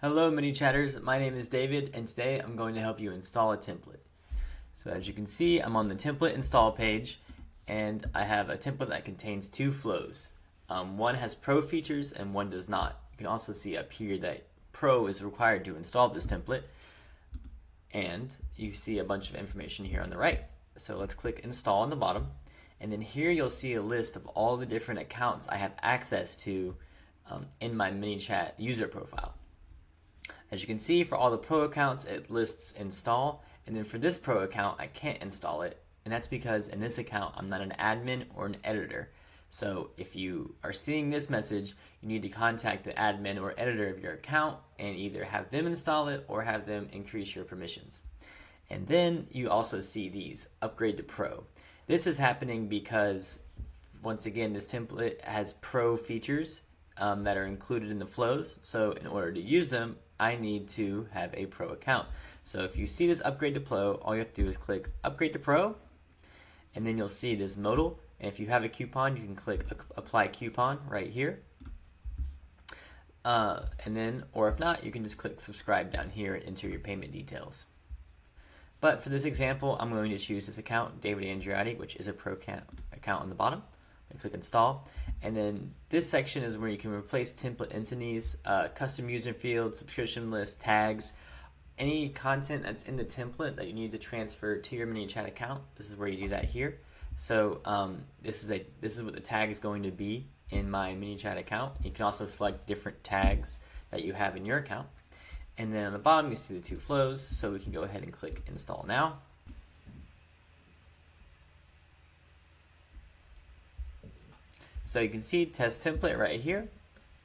Hello Manychatters, my name is David and today I'm going to help you install a template. So as you can see, I'm on the template install page and I have a template that contains two flows. One has pro features and one does not. You can also see up here that pro is required to install this template, and you see a bunch of information here on the right. So let's click install on the bottom, and then here you'll see a list of all the different accounts I have access to in my Manychat user profile. As you can see, for all the pro accounts, it lists install, and then for this pro account, I can't install it, and that's because in this account, I'm not an admin or an editor. So if you are seeing this message, you need to contact the admin or editor of your account and either have them install it or have them increase your permissions. And then you also see these, upgrade to pro. This is happening because, once again, this template has pro features that are included in the flows. So in order to use them, I need to have a pro account. So if you see this upgrade to pro, all you have to do is click upgrade to pro, and then you'll see this modal. And if you have a coupon, you can click apply coupon right here. And then, or if not, you can just click subscribe down here and enter your payment details. But for this example, I'm going to choose this account, David Andriotti, which is a pro account on the bottom. I click install, and then this section is where you can replace template entities, custom user field, subscription list, tags, any content that's in the template that you need to transfer to your Manychat account. This is where you do that here. So this is what the tag is going to be in my Manychat account. You can also select different tags that you have in your account, and then on the bottom you see the two flows. So we can go ahead and click install now. So you can see test template right here,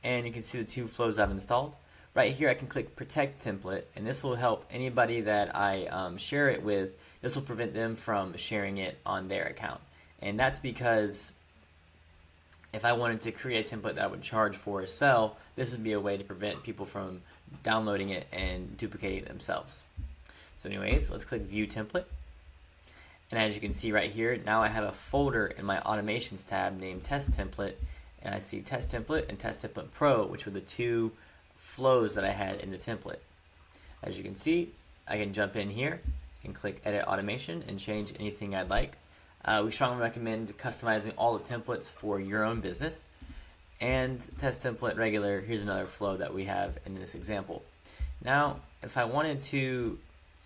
and you can see the two flows I've installed. Right here I can click protect template, and this will help anybody that I share it with. This will prevent them from sharing it on their account. And that's because if I wanted to create a template that I would charge for or sell, this would be a way to prevent people from downloading it and duplicating it themselves. So anyways, let's click view template. And as you can see right here, now I have a folder in my automations tab named test template, and I see test template and test template pro, which were the two flows that I had in the template. As you can see, I can jump in here and click edit automation and change anything I'd like. We strongly recommend customizing all the templates for your own business. And test template regular, here's another flow that we have in this example. Now, if I wanted to,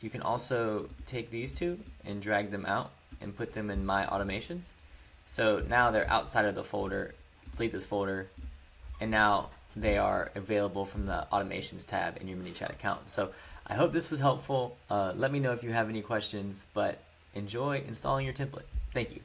you can also take these two and drag them out and put them in my automations. So now they're outside of the folder, delete this folder, and now they are available from the automations tab in your Manychat account. So I hope this was helpful. Let me know if you have any questions, but enjoy installing your template. Thank you.